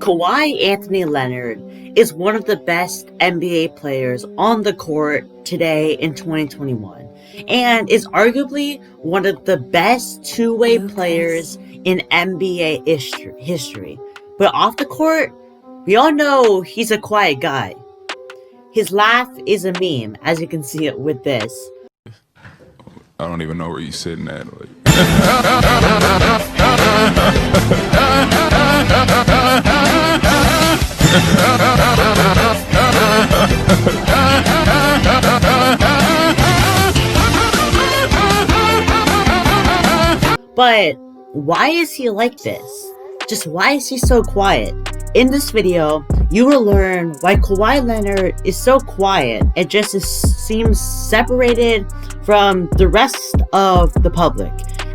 Kawhi Anthony Leonard is one of the best NBA players on the court today in 2021 and is arguably one of the best two-way players in NBA history. But off the court, we all know he's a quiet guy. His laugh is a meme, as you can see it with this. I don't even know where you're sitting at. But why is he like this? Just why is he so quiet? In this video, you will learn why Kawhi Leonard is so quiet and just seems separated from the rest of the public.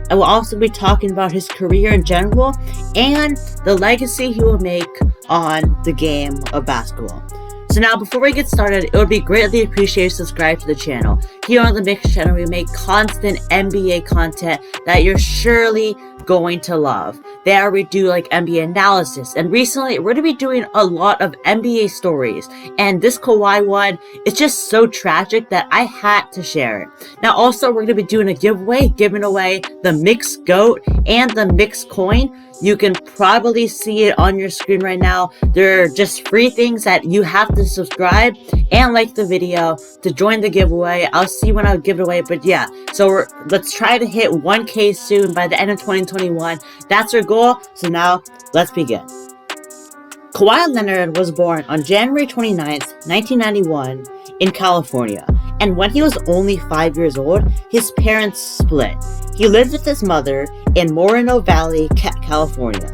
I will also be talking about his career in general and the legacy he will make on the game of basketball. So now, before we get started, it would be greatly appreciated to subscribe to the channel. Here on the Mix channel, we make constant NBA content that you're surely going to love. There we do like NBA analysis, and recently we're going to be doing a lot of NBA stories, and this Kawhi one is just so tragic that I had to share it. Now also, we're going to be doing a giveaway, giving away the Mix GOAT and the Mix coin. You can probably see it on your screen right now. They're just free things that you have to subscribe and like the video to join the giveaway. I'll see when I'll give it away, but yeah. So let's try to hit 1K soon by the end of 2021. That's our goal. So now, let's begin. Kawhi Leonard was born on January 29th, 1991 in California. And when he was only 5 years old, his parents split. He lived with his mother in Moreno Valley, California.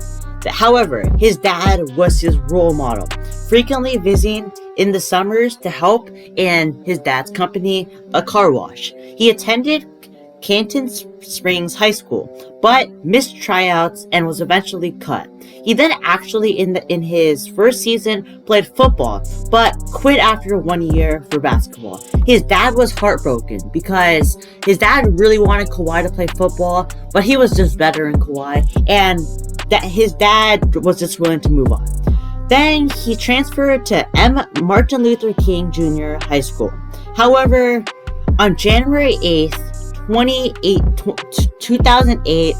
However, his dad was his role model, frequently visiting in the summers to help in his dad's company, a car wash. He attended Canton Springs High School, but missed tryouts and was eventually cut. He then actually in his first season played football, but quit after 1 year for basketball. His dad was heartbroken because his dad really wanted Kawhi to play football, but he was just better than Kawhi, and that his dad was just willing to move on. Then he transferred to Martin Luther King Jr. High School. However, on January 8th, 2008,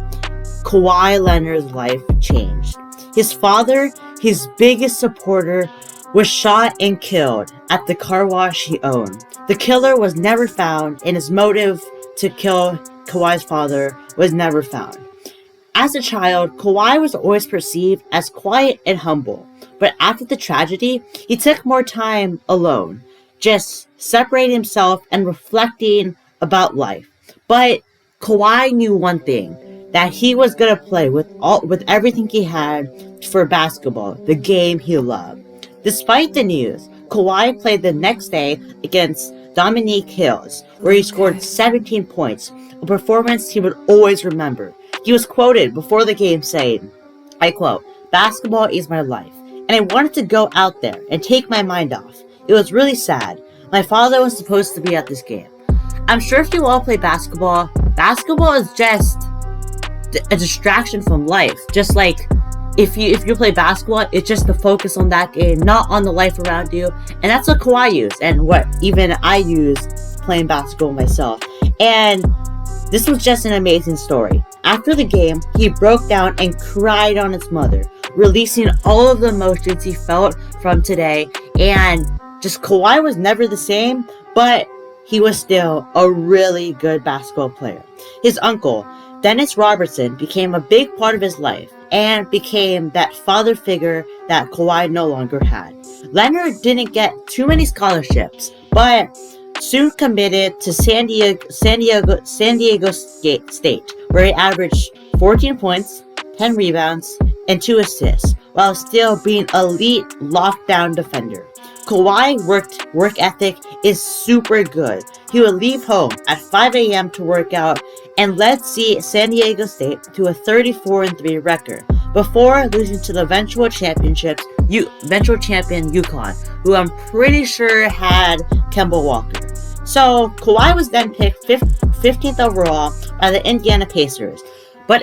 Kawhi Leonard's life changed. His father, his biggest supporter, was shot and killed at the car wash he owned. The killer was never found, and his motive to kill Kawhi's father was never found. As a child, Kawhi was always perceived as quiet and humble, but after the tragedy, he took more time alone, just separating himself and reflecting about life. But Kawhi knew one thing, that he was gonna play with everything he had for basketball, the game he loved. Despite the news, Kawhi played the next day against Dominique Hills, where he scored 17 points, a performance he would always remember. He was quoted before the game saying, I quote, "Basketball is my life, and I wanted to go out there and take my mind off. It was really sad. My father was supposed to be at this game." I'm sure if you all play basketball, basketball is just a distraction from life. Just like if you play basketball, it's just to focus on that game, not on the life around you. And that's what Kawhi used, and what even I use playing basketball myself. And this was just an amazing story. After the game, he broke down and cried on his mother, releasing all of the emotions he felt from today. And just Kawhi was never the same, but he was still a really good basketball player. His uncle, Dennis Robertson, became a big part of his life and became that father figure that Kawhi no longer had. Leonard didn't get too many scholarships, but soon committed to San Diego State, where he averaged 14 points, 10 rebounds, and 2 assists, while still being elite lockdown defender. Kawhi's work ethic is super good. He would leave home at 5 a.m. to work out and led San Diego State to a 34-3 record before losing to the eventual champion UConn, who I'm pretty sure had Kemba Walker. So Kawhi was then picked 15th overall by the Indiana Pacers, but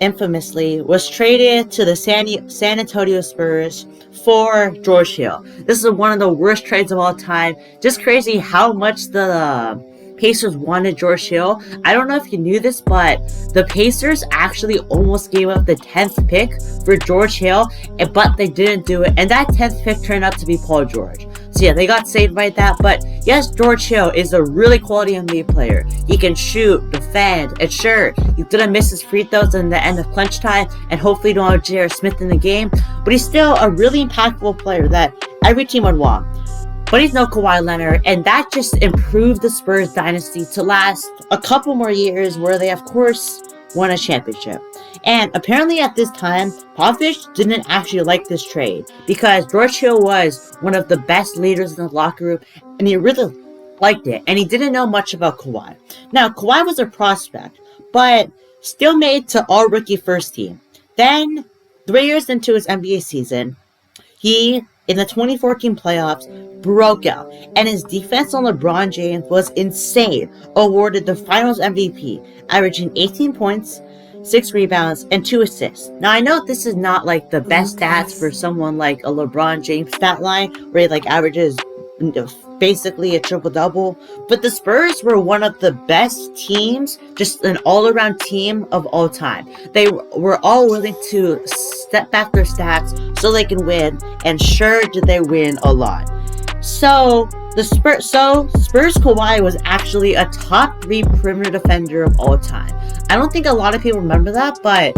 infamously was traded to the San Antonio Spurs for George Hill. This is one of the worst trades of all time. Just crazy how much the Pacers wanted George Hill. I don't know if you knew this, but the Pacers actually almost gave up the 10th pick for George Hill, but they didn't do it, and that 10th pick turned out to be Paul George. So yeah, they got saved by that, but yes, George Hill is a really quality NBA player. He can shoot, defend, and sure, he's gonna miss his free throws in the end of crunch time, and hopefully don't have J.R. Smith in the game, but he's still a really impactful player that every team would want. But he's no Kawhi Leonard, and that just improved the Spurs dynasty to last a couple more years where they, of course, won a championship. And apparently at this time, Popovich didn't actually like this trade because George Hill was one of the best leaders in the locker room, and he really liked it, and he didn't know much about Kawhi. Now, Kawhi was a prospect, but still made to all-rookie first team. Then, 3 years into his NBA season, he, in the 2014 playoffs, broke out, and his defense on LeBron James was insane. Awarded the Finals MVP, averaging 18 points, 6 rebounds, and 2 assists. Now, I know this is not like the best stats for someone like a LeBron James stat line, where he like averages basically a triple-double, but the Spurs were one of the best teams, just an all-around team of all time. They were all willing to step back their stats so they can win, and sure did they win a lot. So Spurs Kawhi was actually a top 3 perimeter defender of all time. I don't think a lot of people remember that, but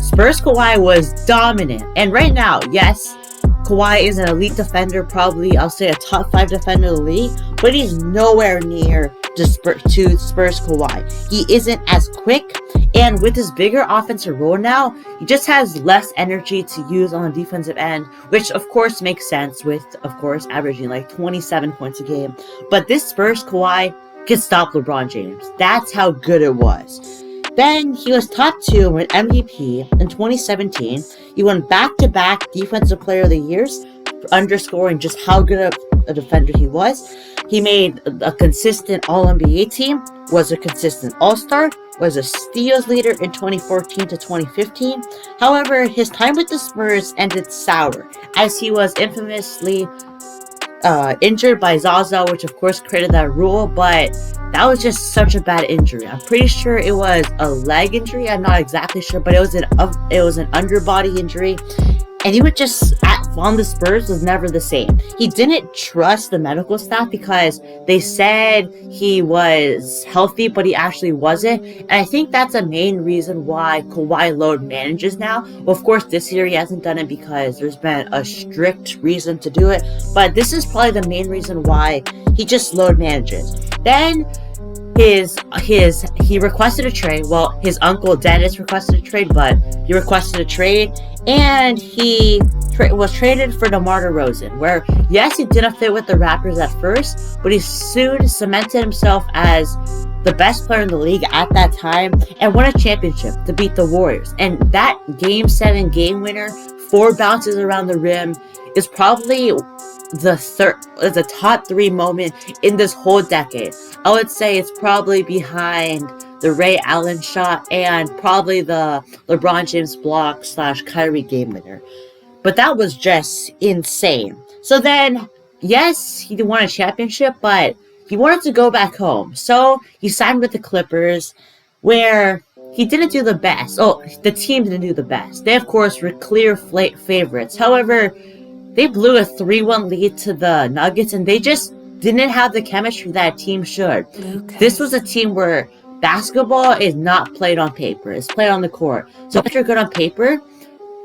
Spurs Kawhi was dominant. And right now, yes, Kawhi is an elite defender, probably, I'll say, a top 5 defender in the league, but he's nowhere near to Spurs Kawhi. He isn't as quick, and with his bigger offensive role now, he just has less energy to use on the defensive end, which of course makes sense with, of course, averaging like 27 points a game. But this Spurs Kawhi could stop LeBron James. That's how good it was. Then he was top 2 with MVP in 2017. He won back-to-back Defensive Player of the Years, underscoring just how good a defender he was. He made a consistent All-NBA team, was a consistent All-Star, was a steals leader in 2014 to 2015. However, his time with the Spurs ended sour, as he was infamously injured by Zaza, which of course created that rule, but that was just such a bad injury. I'm pretty sure it was a leg injury. I'm not exactly sure, but it was an underbody injury. And he would just, on the Spurs, was never the same. He didn't trust the medical staff because they said he was healthy, but he actually wasn't. And I think that's a main reason why Kawhi load manages now. Well, of course, this year he hasn't done it because there's been a strict reason to do it. But this is probably the main reason why he just load manages. Then he requested a trade. Well, his uncle Dennis requested a trade, but he requested a trade, and he was traded for DeMar DeRozan, where, yes, he didn't fit with the Raptors at first, but he soon cemented himself as the best player in the league at that time and won a championship to beat the Warriors. And that Game 7 game winner, 4 bounces around the rim, is probably the top 3 moment in this whole decade. I would say it's probably behind the Ray Allen shot and probably the LeBron James block / Kyrie game winner. But that was just insane. So then, yes, he won a championship, but he wanted to go back home. So he signed with the Clippers, where he didn't do the best. Oh, the team didn't do the best. They, of course, were clear favorites. However, they blew a 3-1 lead to the Nuggets, and they just didn't have the chemistry that a team should. This was a team where basketball is not played on paper. It's played on the court. So if you're good on paper,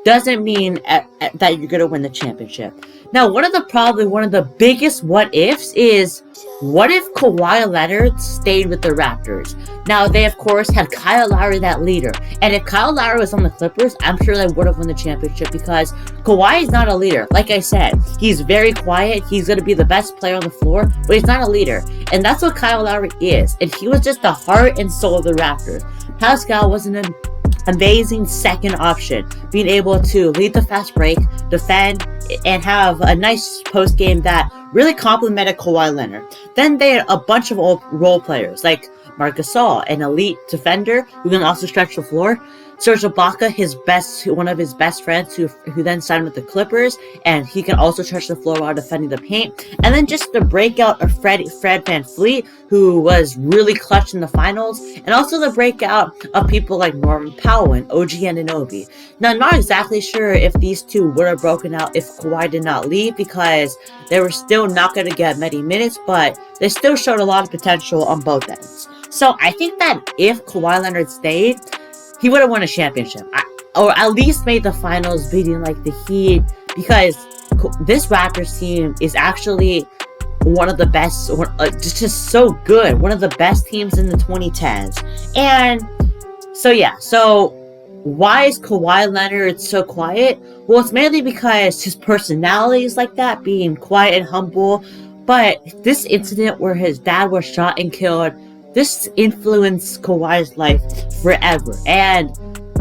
doesn't mean that you're going to win the championship. Now, one of the biggest what-ifs is, what if Kawhi Leonard stayed with the Raptors? Now, they, of course, had Kyle Lowry, that leader. And if Kyle Lowry was on the Clippers, I'm sure they would have won the championship because Kawhi is not a leader. Like I said, he's very quiet. He's going to be the best player on the floor, but he's not a leader. And that's what Kyle Lowry is. And he was just the heart and soul of the Raptors. Pascal was an amazing second option, being able to lead the fast break, defend, and have a nice post game that really complemented Kawhi Leonard. Then they had a bunch of old role players like Marc Gasol, an elite defender who can also stretch the floor. Serge Ibaka, one of his best friends, who then signed with the Clippers, and he can also stretch the floor while defending the paint. And then just the breakout of Fred VanVleet, who was really clutch in the finals, and also the breakout of people like Norman Powell and OG Anunoby. Now, I'm not exactly sure if these two would have broken out if Kawhi did not leave, because they were still not going to get many minutes, but they still showed a lot of potential on both ends. So I think that if Kawhi Leonard stayed, he would have won a championship, or at least made the finals, beating like the Heat, because this Raptors team is actually one of the best, just so good, one of the best teams in the 2010s. And so why is Kawhi Leonard so quiet? Well, it's mainly because his personality is like that, being quiet and humble. But this incident where his dad was shot and killed, this influenced Kawhi's life forever. And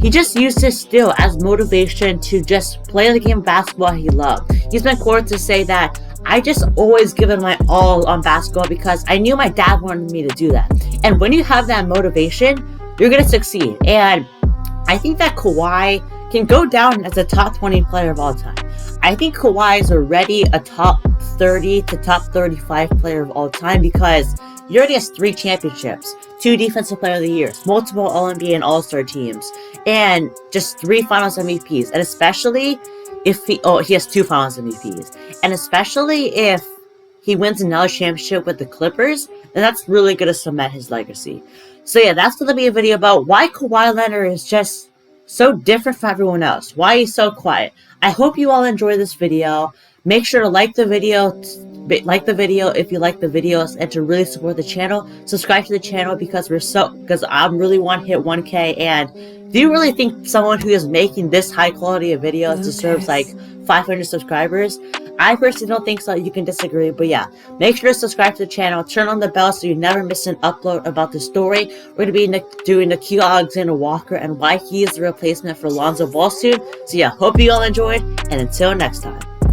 he just used this still as motivation to just play the game of basketball he loved. He's been quoted to say that, "I just always given my all on basketball because I knew my dad wanted me to do that." And when you have that motivation, you're going to succeed. And I think that Kawhi can go down as a top 20 player of all time. I think Kawhi is already a top 30 to top 35 player of all time, because he already has 3 championships, 2 Defensive Player of the Years, multiple All-NBA and All-Star teams, and just 3 Finals MVPs. And especially if he has 2 Finals MVPs. And especially if he wins another championship with the Clippers, then that's really going to cement his legacy. So yeah, that's going to be a video about why Kawhi Leonard is just so different from everyone else. Why he's so quiet. I hope you all enjoy this video. Make sure to like the video if you like the videos, and to really support the channel. Subscribe to the channel because I really want to hit 1K. And do you really think someone who is making this high quality of videos deserves like 500 subscribers? I personally don't think so. You can disagree, but yeah, make sure to subscribe to the channel, turn on the bell so you never miss an upload about the story. We're going to be doing Nickeil Alexander-Walker and why he is the replacement for Lonzo Ball soon. So yeah, hope you all enjoyed, and until next time.